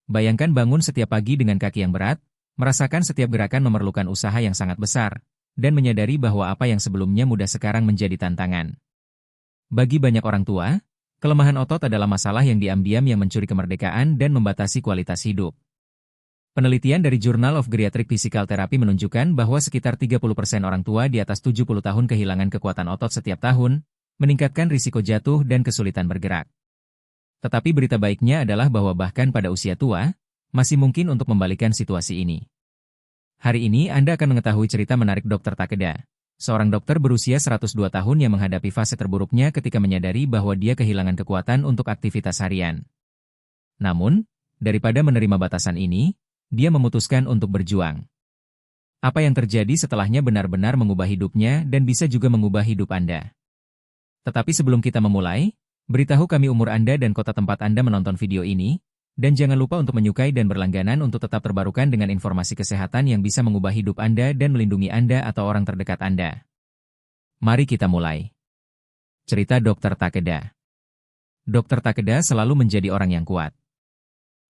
Bayangkan bangun setiap pagi dengan kaki yang berat, merasakan setiap gerakan memerlukan usaha yang sangat besar, dan menyadari bahwa apa yang sebelumnya mudah sekarang menjadi tantangan. Bagi banyak orang tua, kelemahan otot adalah masalah yang diam-diam yang mencuri kemerdekaan dan membatasi kualitas hidup. Penelitian dari Journal of Geriatric Physical Therapy menunjukkan bahwa sekitar 30% orang tua di atas 70 tahun kehilangan kekuatan otot setiap tahun, meningkatkan risiko jatuh dan kesulitan bergerak. Tetapi berita baiknya adalah bahwa bahkan pada usia tua, masih mungkin untuk membalikkan situasi ini. Hari ini Anda akan mengetahui cerita menarik Dr. Takeda, seorang dokter berusia 102 tahun yang menghadapi fase terburuknya ketika menyadari bahwa dia kehilangan kekuatan untuk aktivitas harian. Namun, daripada menerima batasan ini, dia memutuskan untuk berjuang. Apa yang terjadi setelahnya benar-benar mengubah hidupnya dan bisa juga mengubah hidup Anda. Tetapi sebelum kita memulai, beritahu kami umur Anda dan kota tempat Anda menonton video ini, dan jangan lupa untuk menyukai dan berlangganan untuk tetap terbarukan dengan informasi kesehatan yang bisa mengubah hidup Anda dan melindungi Anda atau orang terdekat Anda. Mari kita mulai. Cerita Dr. Takeda. Dr. Takeda selalu menjadi orang yang kuat.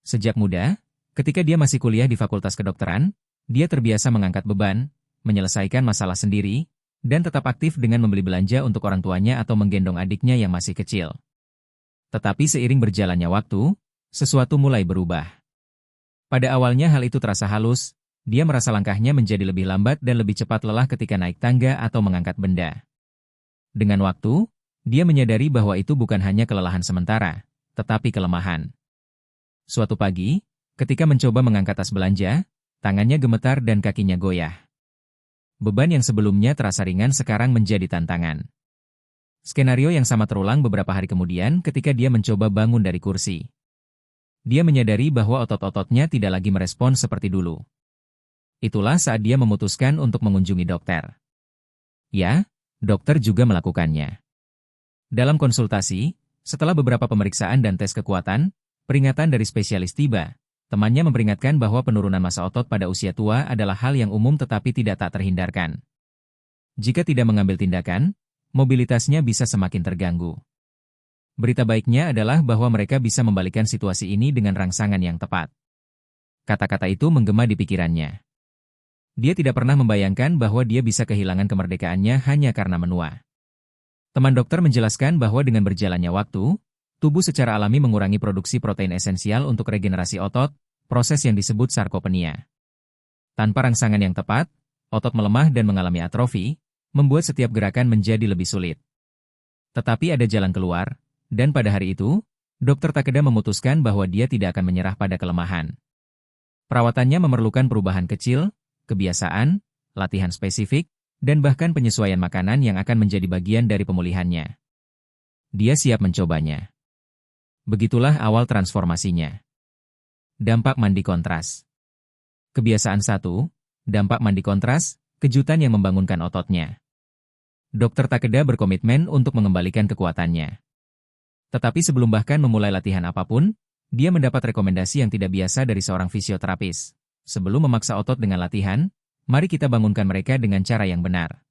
Sejak muda, ketika dia masih kuliah di Fakultas Kedokteran, dia terbiasa mengangkat beban, menyelesaikan masalah sendiri, dan tetap aktif dengan membeli belanja untuk orang tuanya atau menggendong adiknya yang masih kecil. Tetapi seiring berjalannya waktu, sesuatu mulai berubah. Pada awalnya hal itu terasa halus, dia merasa langkahnya menjadi lebih lambat dan lebih cepat lelah ketika naik tangga atau mengangkat benda. Dengan waktu, dia menyadari bahwa itu bukan hanya kelelahan sementara, tetapi kelemahan. Suatu pagi, ketika mencoba mengangkat tas belanja, tangannya gemetar dan kakinya goyah. Beban yang sebelumnya terasa ringan sekarang menjadi tantangan. Skenario yang sama terulang beberapa hari kemudian ketika dia mencoba bangun dari kursi. Dia menyadari bahwa otot-ototnya tidak lagi merespons seperti dulu. Itulah saat dia memutuskan untuk mengunjungi dokter. Ya, dokter juga melakukannya. Dalam konsultasi, setelah beberapa pemeriksaan dan tes kekuatan, peringatan dari spesialis tiba. Temannya memperingatkan bahwa penurunan massa otot pada usia tua adalah hal yang umum tetapi tidak tak terhindarkan. Jika tidak mengambil tindakan, mobilitasnya bisa semakin terganggu. Berita baiknya adalah bahwa mereka bisa membalikkan situasi ini dengan rangsangan yang tepat. Kata-kata itu menggema di pikirannya. Dia tidak pernah membayangkan bahwa dia bisa kehilangan kemerdekaannya hanya karena menua. Teman dokter menjelaskan bahwa dengan berjalannya waktu, tubuh secara alami mengurangi produksi protein esensial untuk regenerasi otot, proses yang disebut sarkopenia. Tanpa rangsangan yang tepat, otot melemah dan mengalami atrofi, membuat setiap gerakan menjadi lebih sulit. Tetapi ada jalan keluar, dan pada hari itu, Dr. Takeda memutuskan bahwa dia tidak akan menyerah pada kelemahan. Perawatannya memerlukan perubahan kecil, kebiasaan, latihan spesifik, dan bahkan penyesuaian makanan yang akan menjadi bagian dari pemulihannya. Dia siap mencobanya. Begitulah awal transformasinya. Dampak mandi kontras. Kebiasaan 1, dampak mandi kontras, kejutan yang membangunkan ototnya. Dr. Takeda berkomitmen untuk mengembalikan kekuatannya. Tetapi sebelum bahkan memulai latihan apapun, dia mendapat rekomendasi yang tidak biasa dari seorang fisioterapis. Sebelum memaksa otot dengan latihan, mari kita bangunkan mereka dengan cara yang benar.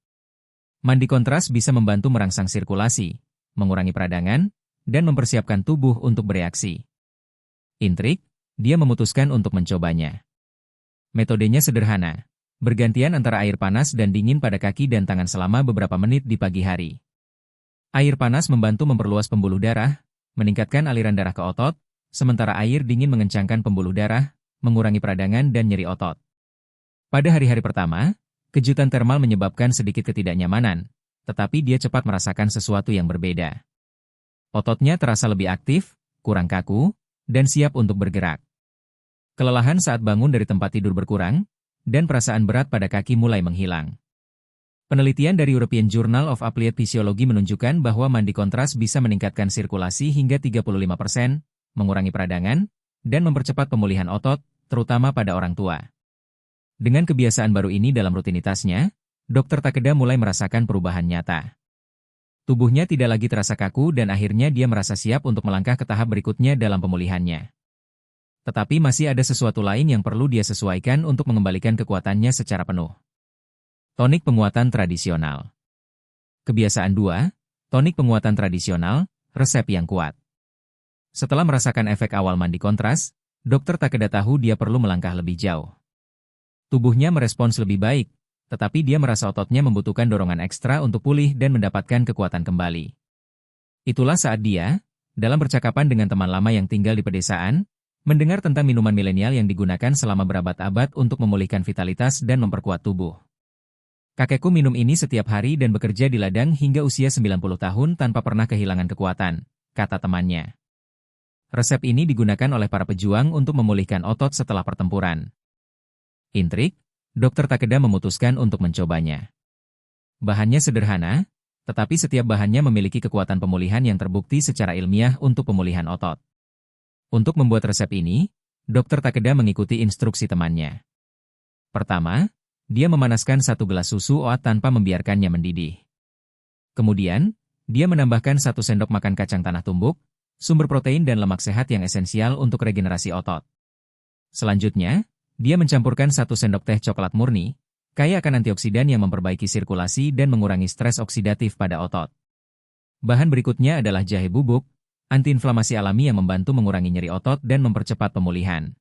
Mandi kontras bisa membantu merangsang sirkulasi, mengurangi peradangan, dan mempersiapkan tubuh untuk bereaksi. Intrik, dia memutuskan untuk mencobanya. Metodenya sederhana, bergantian antara air panas dan dingin pada kaki dan tangan selama beberapa menit di pagi hari. Air panas membantu memperluas pembuluh darah, meningkatkan aliran darah ke otot, sementara air dingin mengencangkan pembuluh darah, mengurangi peradangan dan nyeri otot. Pada hari-hari pertama, kejutan termal menyebabkan sedikit ketidaknyamanan, tetapi dia cepat merasakan sesuatu yang berbeda. Ototnya terasa lebih aktif, kurang kaku, dan siap untuk bergerak. Kelelahan saat bangun dari tempat tidur berkurang, dan perasaan berat pada kaki mulai menghilang. Penelitian dari European Journal of Applied Physiology menunjukkan bahwa mandi kontras bisa meningkatkan sirkulasi hingga 35%, mengurangi peradangan, dan mempercepat pemulihan otot, terutama pada orang tua. Dengan kebiasaan baru ini dalam rutinitasnya, Dr. Takeda mulai merasakan perubahan nyata. Tubuhnya tidak lagi terasa kaku dan akhirnya dia merasa siap untuk melangkah ke tahap berikutnya dalam pemulihannya. Tetapi masih ada sesuatu lain yang perlu dia sesuaikan untuk mengembalikan kekuatannya secara penuh. Tonik penguatan tradisional. Kebiasaan 2, tonik penguatan tradisional, resep yang kuat. Setelah merasakan efek awal mandi kontras, Dokter Takeda tahu dia perlu melangkah lebih jauh. Tubuhnya merespons lebih baik, tetapi dia merasa ototnya membutuhkan dorongan ekstra untuk pulih dan mendapatkan kekuatan kembali. Itulah saat dia, dalam percakapan dengan teman lama yang tinggal di pedesaan, mendengar tentang minuman milenial yang digunakan selama berabad-abad untuk memulihkan vitalitas dan memperkuat tubuh. Kakekku minum ini setiap hari dan bekerja di ladang hingga usia 90 tahun tanpa pernah kehilangan kekuatan, kata temannya. Resep ini digunakan oleh para pejuang untuk memulihkan otot setelah pertempuran. Intrik, Dokter Takeda memutuskan untuk mencobanya. Bahannya sederhana, tetapi setiap bahannya memiliki kekuatan pemulihan yang terbukti secara ilmiah untuk pemulihan otot. Untuk membuat resep ini, Dokter Takeda mengikuti instruksi temannya. Pertama, dia memanaskan 1 gelas susu oat tanpa membiarkannya mendidih. Kemudian, dia menambahkan 1 sendok makan kacang tanah tumbuk, sumber protein dan lemak sehat yang esensial untuk regenerasi otot. Selanjutnya, dia mencampurkan 1 sendok teh coklat murni, kaya akan antioksidan yang memperbaiki sirkulasi dan mengurangi stres oksidatif pada otot. Bahan berikutnya adalah jahe bubuk, antiinflamasi alami yang membantu mengurangi nyeri otot dan mempercepat pemulihan.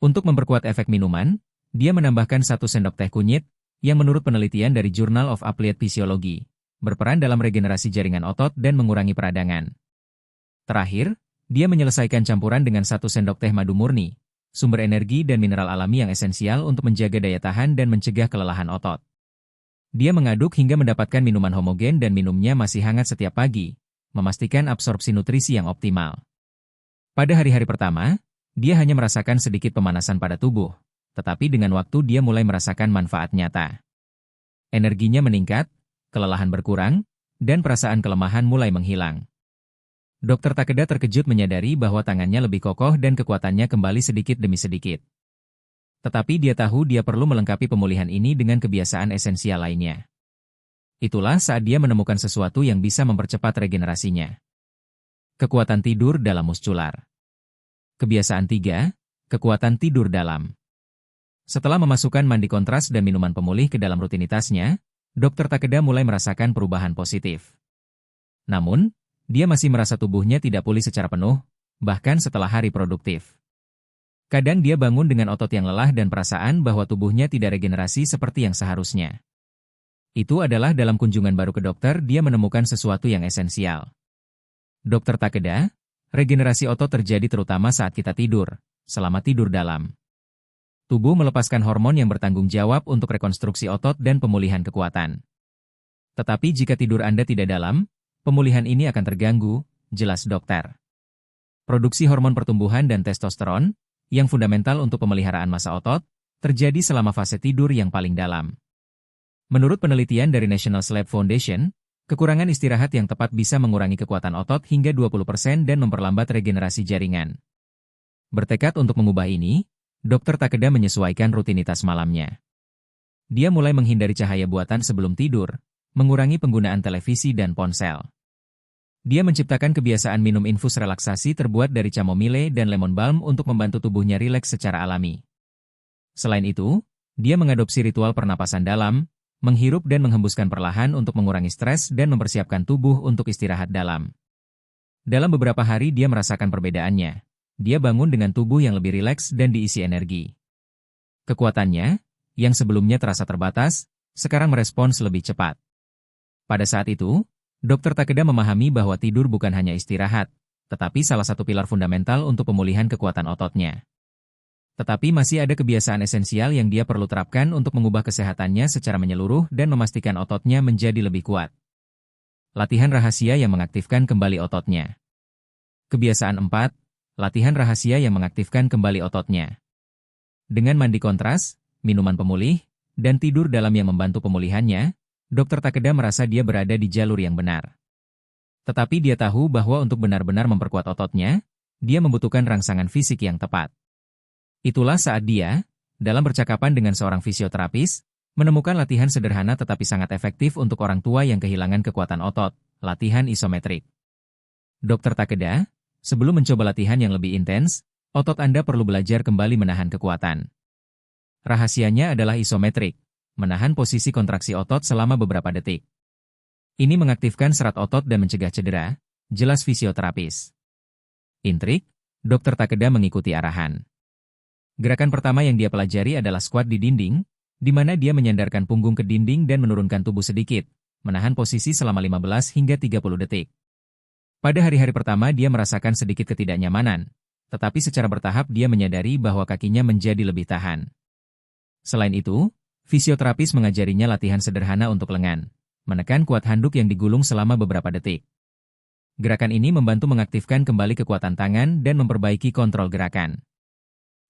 Untuk memperkuat efek minuman, dia menambahkan 1 sendok teh kunyit, yang menurut penelitian dari Journal of Applied Physiology, berperan dalam regenerasi jaringan otot dan mengurangi peradangan. Terakhir, dia menyelesaikan campuran dengan 1 sendok teh madu murni, sumber energi dan mineral alami yang esensial untuk menjaga daya tahan dan mencegah kelelahan otot. Dia mengaduk hingga mendapatkan minuman homogen dan minumnya masih hangat setiap pagi, memastikan absorpsi nutrisi yang optimal. Pada hari-hari pertama, dia hanya merasakan sedikit pemanasan pada tubuh, tetapi dengan waktu dia mulai merasakan manfaat nyata. Energinya meningkat, kelelahan berkurang, dan perasaan kelemahan mulai menghilang. Dokter Takeda terkejut menyadari bahwa tangannya lebih kokoh dan kekuatannya kembali sedikit demi sedikit. Tetapi dia tahu dia perlu melengkapi pemulihan ini dengan kebiasaan esensial lainnya. Itulah saat dia menemukan sesuatu yang bisa mempercepat regenerasinya. Kekuatan tidur dalam muscular. Kebiasaan 3, kekuatan tidur dalam. Setelah memasukkan mandi kontras dan minuman pemulih ke dalam rutinitasnya, Dokter Takeda mulai merasakan perubahan positif. Namun, dia masih merasa tubuhnya tidak pulih secara penuh, bahkan setelah hari produktif. Kadang dia bangun dengan otot yang lelah dan perasaan bahwa tubuhnya tidak regenerasi seperti yang seharusnya. Itu adalah dalam kunjungan baru ke dokter dia menemukan sesuatu yang esensial. Dokter Takeda, regenerasi otot terjadi terutama saat kita tidur, selama tidur dalam. Tubuh melepaskan hormon yang bertanggung jawab untuk rekonstruksi otot dan pemulihan kekuatan. Tetapi jika tidur Anda tidak dalam, pemulihan ini akan terganggu, jelas dokter. Produksi hormon pertumbuhan dan testosteron, yang fundamental untuk pemeliharaan massa otot, terjadi selama fase tidur yang paling dalam. Menurut penelitian dari National Sleep Foundation, kekurangan istirahat yang tepat bisa mengurangi kekuatan otot hingga 20% dan memperlambat regenerasi jaringan. Bertekad untuk mengubah ini, Dokter Takeda menyesuaikan rutinitas malamnya. Dia mulai menghindari cahaya buatan sebelum tidur, mengurangi penggunaan televisi dan ponsel. Dia menciptakan kebiasaan minum infus relaksasi terbuat dari chamomile dan lemon balm untuk membantu tubuhnya rileks secara alami. Selain itu, dia mengadopsi ritual pernapasan dalam, menghirup dan menghembuskan perlahan untuk mengurangi stres dan mempersiapkan tubuh untuk istirahat dalam. Dalam beberapa hari dia merasakan perbedaannya. Dia bangun dengan tubuh yang lebih rileks dan diisi energi. Kekuatannya, yang sebelumnya terasa terbatas, sekarang merespons lebih cepat. Pada saat itu, Dokter Takeda memahami bahwa tidur bukan hanya istirahat, tetapi salah satu pilar fundamental untuk pemulihan kekuatan ototnya. Tetapi masih ada kebiasaan esensial yang dia perlu terapkan untuk mengubah kesehatannya secara menyeluruh dan memastikan ototnya menjadi lebih kuat. Latihan rahasia yang mengaktifkan kembali ototnya. Kebiasaan 4, latihan rahasia yang mengaktifkan kembali ototnya. Dengan mandi kontras, minuman pemulih, dan tidur dalam yang membantu pemulihannya, Dokter Takeda merasa dia berada di jalur yang benar. Tetapi dia tahu bahwa untuk benar-benar memperkuat ototnya, dia membutuhkan rangsangan fisik yang tepat. Itulah saat dia, dalam percakapan dengan seorang fisioterapis, menemukan latihan sederhana tetapi sangat efektif untuk orang tua yang kehilangan kekuatan otot, latihan isometrik. Dokter Takeda, sebelum mencoba latihan yang lebih intens, otot Anda perlu belajar kembali menahan kekuatan. Rahasianya adalah isometrik, menahan posisi kontraksi otot selama beberapa detik. Ini mengaktifkan serat otot dan mencegah cedera, jelas fisioterapis. Intrik, Dokter Takeda mengikuti arahan. Gerakan pertama yang dia pelajari adalah squat di dinding, di mana dia menyandarkan punggung ke dinding dan menurunkan tubuh sedikit, menahan posisi selama 15 hingga 30 detik. Pada hari-hari pertama dia merasakan sedikit ketidaknyamanan, tetapi secara bertahap dia menyadari bahwa kakinya menjadi lebih tahan. Selain itu, fisioterapis mengajarinya latihan sederhana untuk lengan, menekan kuat handuk yang digulung selama beberapa detik. Gerakan ini membantu mengaktifkan kembali kekuatan tangan dan memperbaiki kontrol gerakan.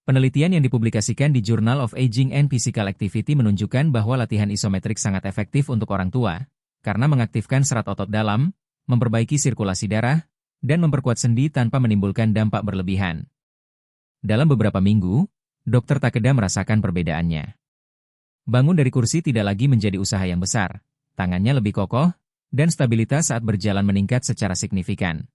Penelitian yang dipublikasikan di Journal of Aging and Physical Activity menunjukkan bahwa latihan isometrik sangat efektif untuk orang tua, karena mengaktifkan serat otot dalam, memperbaiki sirkulasi darah, dan memperkuat sendi tanpa menimbulkan dampak berlebihan. Dalam beberapa minggu, Dr. Takeda merasakan perbedaannya. Bangun dari kursi tidak lagi menjadi usaha yang besar, tangannya lebih kokoh, dan stabilitas saat berjalan meningkat secara signifikan.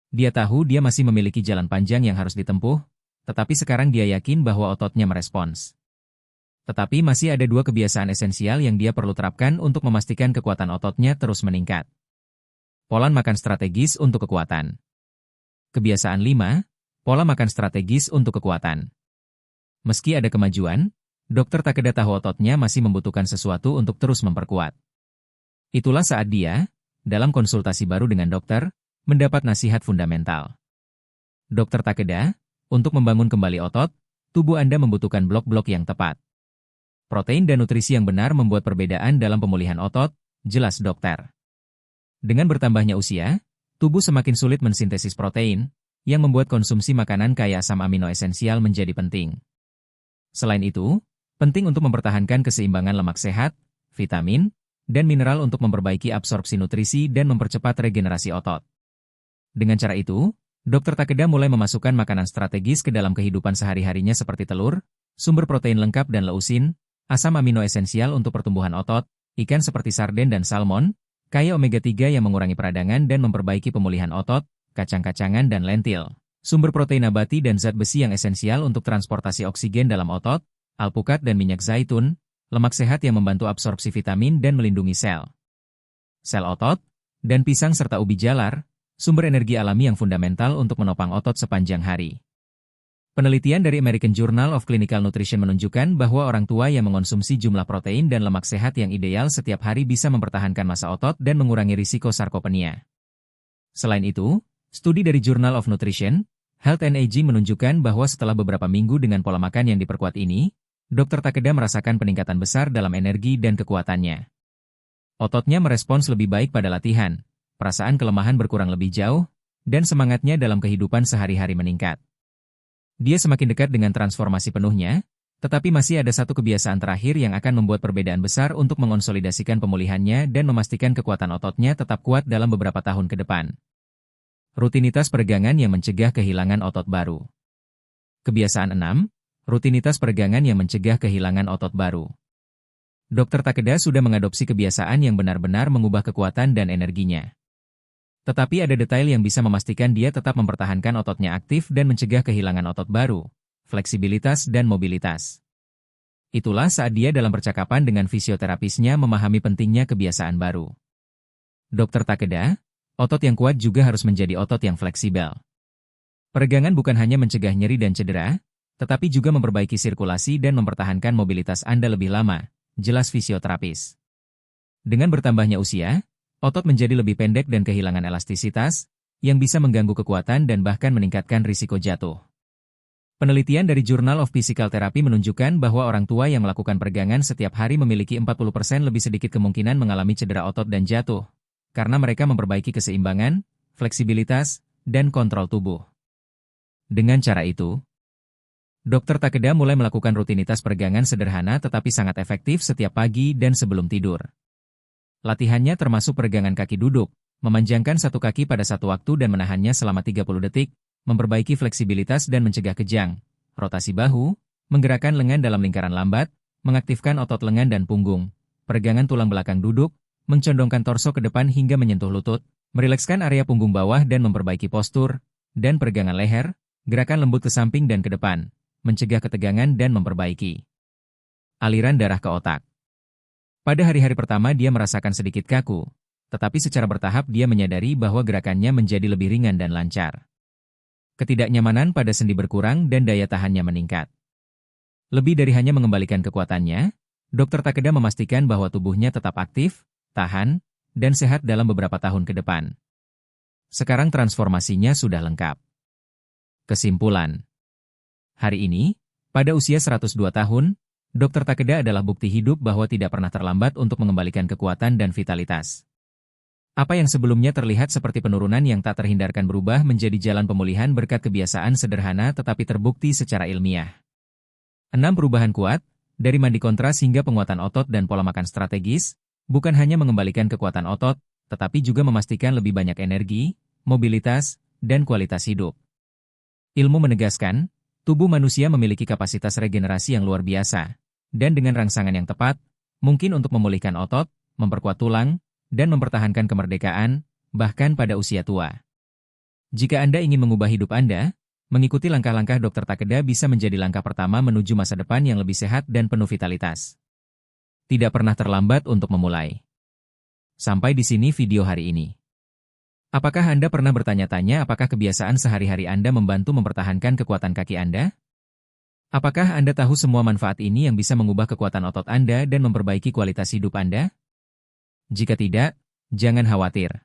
Dia tahu dia masih memiliki jalan panjang yang harus ditempuh, tetapi sekarang dia yakin bahwa ototnya merespons. Tetapi masih ada 2 kebiasaan esensial yang dia perlu terapkan untuk memastikan kekuatan ototnya terus meningkat. Pola makan strategis untuk kekuatan. Kebiasaan 5, pola makan strategis untuk kekuatan. Meski ada kemajuan, Dr. Takeda tahu ototnya masih membutuhkan sesuatu untuk terus memperkuat. Itulah saat dia, dalam konsultasi baru dengan dokter, mendapat nasihat fundamental. Dr. Takeda, untuk membangun kembali otot, tubuh Anda membutuhkan blok-blok yang tepat. Protein dan nutrisi yang benar membuat perbedaan dalam pemulihan otot, jelas dokter. Dengan bertambahnya usia, tubuh semakin sulit mensintesis protein, yang membuat konsumsi makanan kaya asam amino esensial menjadi penting. Selain itu, penting untuk mempertahankan keseimbangan lemak sehat, vitamin, dan mineral untuk memperbaiki absorpsi nutrisi dan mempercepat regenerasi otot. Dengan cara itu, Dr. Takeda mulai memasukkan makanan strategis ke dalam kehidupan sehari-harinya seperti telur, sumber protein lengkap dan leusin, asam amino esensial untuk pertumbuhan otot, ikan seperti sarden dan salmon, kaya omega-3 yang mengurangi peradangan dan memperbaiki pemulihan otot, kacang-kacangan dan lentil, sumber protein nabati dan zat besi yang esensial untuk transportasi oksigen dalam otot, alpukat dan minyak zaitun, lemak sehat yang membantu absorpsi vitamin dan melindungi sel otot, dan pisang serta ubi jalar, sumber energi alami yang fundamental untuk menopang otot sepanjang hari. Penelitian dari American Journal of Clinical Nutrition menunjukkan bahwa orang tua yang mengonsumsi jumlah protein dan lemak sehat yang ideal setiap hari bisa mempertahankan massa otot dan mengurangi risiko sarkopenia. Selain itu, studi dari Journal of Nutrition, Health and Aging menunjukkan bahwa setelah beberapa minggu dengan pola makan yang diperkuat ini, Dr. Takeda merasakan peningkatan besar dalam energi dan kekuatannya. Ototnya merespons lebih baik pada latihan, perasaan kelemahan berkurang lebih jauh, dan semangatnya dalam kehidupan sehari-hari meningkat. Dia semakin dekat dengan transformasi penuhnya, tetapi masih ada satu kebiasaan terakhir yang akan membuat perbedaan besar untuk mengonsolidasikan pemulihannya dan memastikan kekuatan ototnya tetap kuat dalam beberapa tahun ke depan. Rutinitas peregangan yang mencegah kehilangan otot baru. Kebiasaan 6. Rutinitas peregangan yang mencegah kehilangan otot baru. Dr. Takeda sudah mengadopsi kebiasaan yang benar-benar mengubah kekuatan dan energinya. Tetapi ada detail yang bisa memastikan dia tetap mempertahankan ototnya aktif dan mencegah kehilangan otot baru, fleksibilitas dan mobilitas. Itulah saat dia dalam percakapan dengan fisioterapisnya memahami pentingnya kebiasaan baru. Dr. Takeda, otot yang kuat juga harus menjadi otot yang fleksibel. Peregangan bukan hanya mencegah nyeri dan cedera, tetapi juga memperbaiki sirkulasi dan mempertahankan mobilitas Anda lebih lama, jelas fisioterapis. Dengan bertambahnya usia, otot menjadi lebih pendek dan kehilangan elastisitas, yang bisa mengganggu kekuatan dan bahkan meningkatkan risiko jatuh. Penelitian dari Journal of Physical Therapy menunjukkan bahwa orang tua yang melakukan peregangan setiap hari memiliki 40% lebih sedikit kemungkinan mengalami cedera otot dan jatuh, karena mereka memperbaiki keseimbangan, fleksibilitas, dan kontrol tubuh. Dengan cara itu, Dr. Takeda mulai melakukan rutinitas peregangan sederhana tetapi sangat efektif setiap pagi dan sebelum tidur. Latihannya termasuk peregangan kaki duduk, memanjangkan satu kaki pada satu waktu dan menahannya selama 30 detik, memperbaiki fleksibilitas dan mencegah kejang, rotasi bahu, menggerakkan lengan dalam lingkaran lambat, mengaktifkan otot lengan dan punggung, peregangan tulang belakang duduk, mencondongkan torso ke depan hingga menyentuh lutut, merilekskan area punggung bawah dan memperbaiki postur, dan peregangan leher, gerakan lembut ke samping dan ke depan, mencegah ketegangan dan memperbaiki aliran darah ke otak. Pada hari-hari pertama dia merasakan sedikit kaku, tetapi secara bertahap dia menyadari bahwa gerakannya menjadi lebih ringan dan lancar. Ketidaknyamanan pada sendi berkurang dan daya tahannya meningkat. Lebih dari hanya mengembalikan kekuatannya, Dr. Takeda memastikan bahwa tubuhnya tetap aktif, tahan, dan sehat dalam beberapa tahun ke depan. Sekarang transformasinya sudah lengkap. Kesimpulan. Hari ini, pada usia 102 tahun, Dr. Takeda adalah bukti hidup bahwa tidak pernah terlambat untuk mengembalikan kekuatan dan vitalitas. Apa yang sebelumnya terlihat seperti penurunan yang tak terhindarkan berubah menjadi jalan pemulihan berkat kebiasaan sederhana tetapi terbukti secara ilmiah. 6 perubahan kuat, dari mandi kontras hingga penguatan otot dan pola makan strategis, bukan hanya mengembalikan kekuatan otot, tetapi juga memastikan lebih banyak energi, mobilitas, dan kualitas hidup. Ilmu menegaskan, tubuh manusia memiliki kapasitas regenerasi yang luar biasa, dan dengan rangsangan yang tepat, mungkin untuk memulihkan otot, memperkuat tulang, dan mempertahankan kemerdekaan, bahkan pada usia tua. Jika Anda ingin mengubah hidup Anda, mengikuti langkah-langkah Dr. Takeda bisa menjadi langkah pertama menuju masa depan yang lebih sehat dan penuh vitalitas. Tidak pernah terlambat untuk memulai. Sampai di sini video hari ini. Apakah Anda pernah bertanya-tanya apakah kebiasaan sehari-hari Anda membantu mempertahankan kekuatan kaki Anda? Apakah Anda tahu semua manfaat ini yang bisa mengubah kekuatan otot Anda dan memperbaiki kualitas hidup Anda? Jika tidak, jangan khawatir.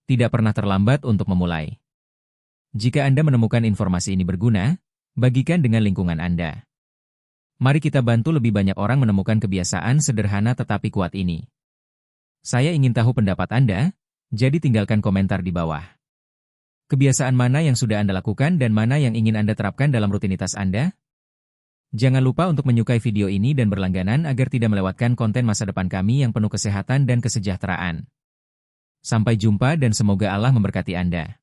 Tidak pernah terlambat untuk memulai. Jika Anda menemukan informasi ini berguna, bagikan dengan lingkungan Anda. Mari kita bantu lebih banyak orang menemukan kebiasaan sederhana tetapi kuat ini. Saya ingin tahu pendapat Anda, jadi tinggalkan komentar di bawah. Kebiasaan mana yang sudah Anda lakukan dan mana yang ingin Anda terapkan dalam rutinitas Anda? Jangan lupa untuk menyukai video ini dan berlangganan agar tidak melewatkan konten masa depan kami yang penuh kesehatan dan kesejahteraan. Sampai jumpa dan semoga Allah memberkati Anda.